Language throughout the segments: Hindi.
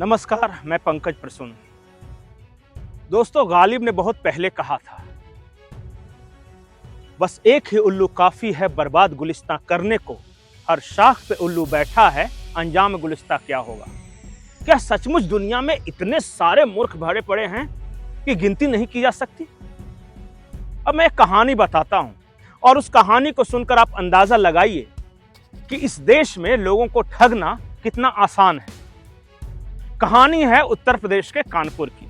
नमस्कार, मैं पंकज प्रसून। दोस्तों, गालिब ने बहुत पहले कहा था, बस एक ही उल्लू काफी है बर्बाद गुलिस्तां करने को, हर शाख पे उल्लू बैठा है अंजाम गुलिस्तां क्या होगा। क्या सचमुच दुनिया में इतने सारे मूर्ख भरे पड़े हैं कि गिनती नहीं की जा सकती? अब मैं एक कहानी बताता हूं और उस कहानी को सुनकर आप अंदाजा लगाइए कि इस देश में लोगों को ठगना कितना आसान है। कहानी है उत्तर प्रदेश के कानपुर की।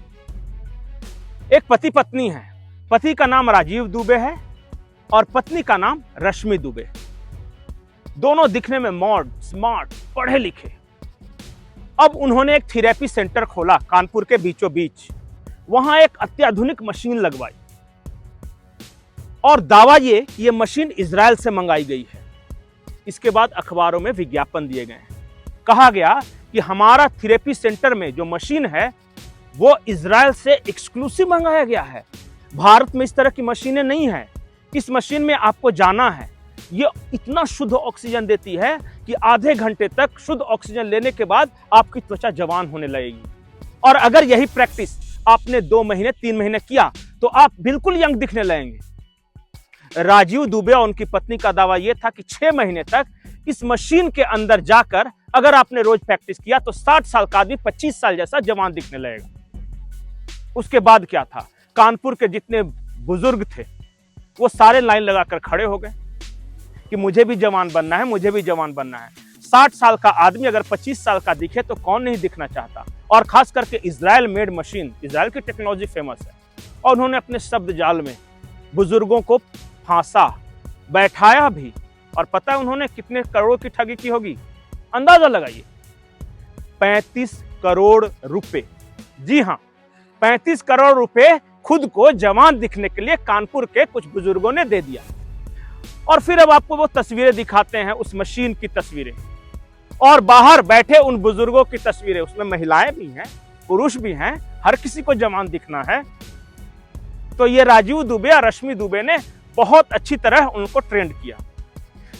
एक पति पत्नी है। पति का नाम राजीव दुबे है और पत्नी का नाम रश्मि दुबे। दोनों दिखने में मॉड, स्मार्ट, पढ़े लिखे। अब उन्होंने एक थेरेपी सेंटर खोला कानपुर के बीचों बीच। वहां एक अत्याधुनिक मशीन लगवाई और दावा ये मशीन इजराइल से मंगाई गई है। इसके बाद अखबारों में विज्ञापन दिए गए। कहा गया कि हमारा थेरेपी सेंटर में जो मशीन है वो इजराइल से एक्सक्लूसिव मंगाया गया है। भारत में इस तरह की मशीनें नहीं है। इस मशीन में आपको जाना है। ये इतना शुद्ध ऑक्सीजन देती है कि आधे घंटे तक शुद्ध ऑक्सीजन लेने के बाद आपकी त्वचा जवान होने लगेगी। और अगर यही प्रैक्टिस आपने 2 महीने 3 महीने किया तो आप बिल्कुल यंग दिखने लगेंगे। राजीव दुबे और उनकी पत्नी का दावा यह था कि 6 महीने तक इस मशीन के अंदर जाकर अगर आपने रोज प्रैक्टिस किया तो 60 साल का आदमी 25 साल जैसा जवान दिखने लगेगा। उसके बाद क्या था, कानपुर के जितने बुजुर्ग थे वो सारे लाइन लगाकर खड़े हो गए कि मुझे भी जवान बनना है, मुझे भी जवान बनना है। 60 साल का आदमी अगर 25 साल का दिखे तो कौन नहीं दिखना चाहता। और खास करके इजराइल मेड मशीन, इजराइल की टेक्नोलॉजी फेमस है। और उन्होंने अपने शब्द जाल में बुजुर्गों को फांसा, बैठाया भी। और पता है उन्होंने कितने करोड़ की ठगी की होगी? अंदाजा लगाइए, 35 करोड़ रुपए। जी हां, 35 करोड़ रुपए खुद को जवान दिखने के लिए कानपुर के कुछ बुजुर्गों ने दे दिया। और फिर अब आपको वो तस्वीरें दिखाते हैं, उस मशीन की तस्वीरें और बाहर बैठे उन बुजुर्गों की तस्वीरें। उसमें महिलाएं भी हैं, पुरुष भी हैं, हर किसी को जवान दिखना है। तो ये राजीव दुबे और रश्मि दुबे ने बहुत अच्छी तरह उनको ट्रेंड किया।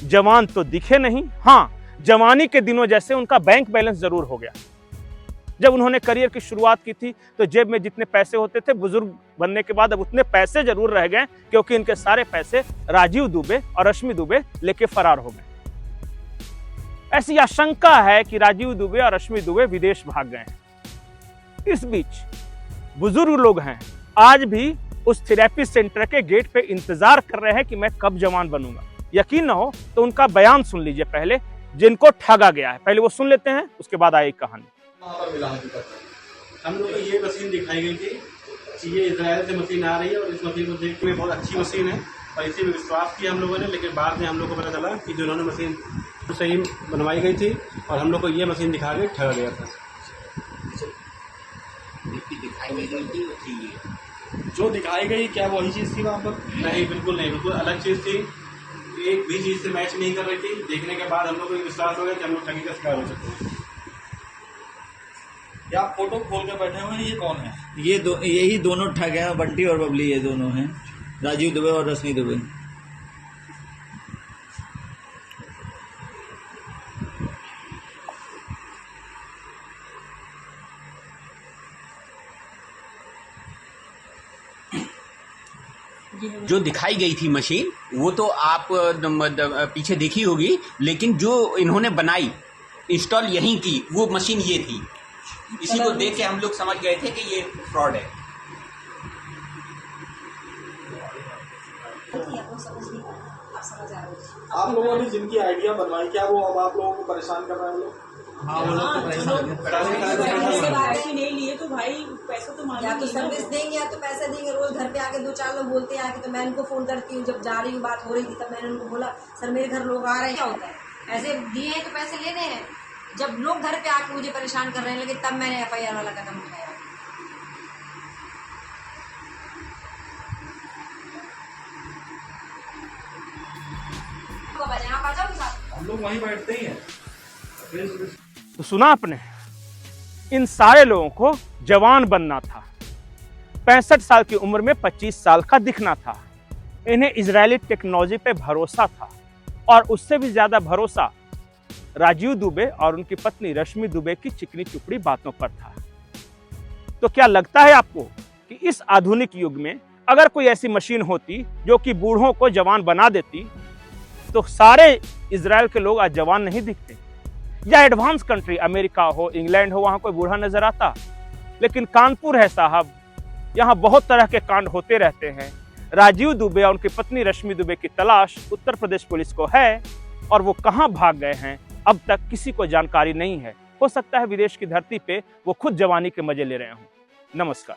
जवान तो दिखे नहीं, हाँ जवानी के दिनों जैसे उनका बैंक बैलेंस जरूर हो गया। जब उन्होंने करियर की शुरुआत की थी तो जेब में जितने पैसे होते थे, बुजुर्ग बनने के बाद अब उतने पैसे जरूर रह गए, क्योंकि इनके सारे पैसे राजीव दुबे और रश्मि दुबे लेके फरार हो गए। ऐसी आशंका है कि राजीव दुबे और रश्मि दुबे विदेश भाग गए हैं। इस बीच बुजुर्ग लोग हैं, आज भी उस थेरेपी सेंटर के गेट पे इंतजार कर रहे हैं कि मैं कब जवान बनूंगा। यकीन ना हो तो उनका बयान सुन लीजिए पहले, जिनको ठगा गया है। पहले वो सुन लेते हैं, उसके बाद आएगी कहानी। हम लोग को ये मशीन दिखाई गई थी कि ये इजराइल से मशीन आ रही है और इस मशीन को देखने में बहुत अच्छी मशीन है और इसी में विश्वास किया हम लोगों ने। लेकिन बाद में हम लोग को पता चला कि जो उन्होंने मशीन सही बनवाई गई थी और हम लोग को ये मशीन दिखा के ठगा गया था। जो दिखाई गई क्या वही चीज़ थी वहाँ पर? नहीं, बिल्कुल नहीं, बिल्कुल अलग चीज़ थी। एक भी चीज़ से मैच नहीं कर रही थी। देखने के बाद हम लोग को विश्वास हो गया कि हम लोग ठगी का शिकार हो सकते हैं। क्या आप फोटो खोल कर बैठे हुए हैं? ये कौन है? यही दोनों ठग हैं, बंटी और बबली। ये दोनों हैं, राजीव दुबे और रश्मि दुबे। जो दिखाई गई थी मशीन वो तो आप पीछे देखी होगी, लेकिन जो इन्होंने बनाई, इंस्टॉल यहीं की, वो मशीन ये थी। इसी को देख के हम लोग समझ गए थे कि ये फ्रॉड है। आप लोगों ने जिनकी आइडिया बनवाई, क्या वो अब आप लोगों को परेशान कर रहे हैं लोग? हाँ, वो लोग तो परेशान हैं। पैसे नहीं लिए तो भाई पैसा तो मांगेंगे, या तो सर्विस देंगे या तो पैसे देंगे। रोज घर पे आके 2-4 लोग बोलते हैं आके, तो मैं उनको फोन करती हूँ। जब जा रही हूँ, बात हो रही थी, तब मैंने उनको बोला सर मेरे घर लोग आ रहे हैं। क्या होता है, ऐसे दिए हैं तो पैसे लेने हैं। जब लोग घर पे आके मुझे परेशान कर रहे लगे, तब मैंने FIR वाला कदम उठाया। आप आ जाओ, हम लोग वहीं बैठते ही हैं। तो सुना आपने, इन सारे लोगों को जवान बनना था। 65 साल की उम्र में 25 साल का दिखना था। इन्हें इजरायली टेक्नोलॉजी पे भरोसा था और उससे भी ज्यादा भरोसा राजीव दुबे और उनकी पत्नी रश्मि दुबे की चिकनी चुपड़ी बातों पर था। तो क्या लगता है आपको कि इस आधुनिक युग में अगर कोई ऐसी मशीन होती जो कि बूढ़ों को जवान बना देती, तो सारे इजराइल के लोग आज जवान नहीं दिखते? या एडवांस कंट्री अमेरिका हो, इंग्लैंड हो, वहां कोई बूढ़ा नजर आता? लेकिन कानपुर है साहब, यहाँ बहुत तरह के कांड होते रहते हैं। राजीव दुबे और उनकी पत्नी रश्मि दुबे की तलाश उत्तर प्रदेश पुलिस को है और वो कहां भाग गए हैं अब तक किसी को जानकारी नहीं है। हो सकता है विदेश की धरती पे वो खुद जवानी के मजे ले रहे हों। नमस्कार।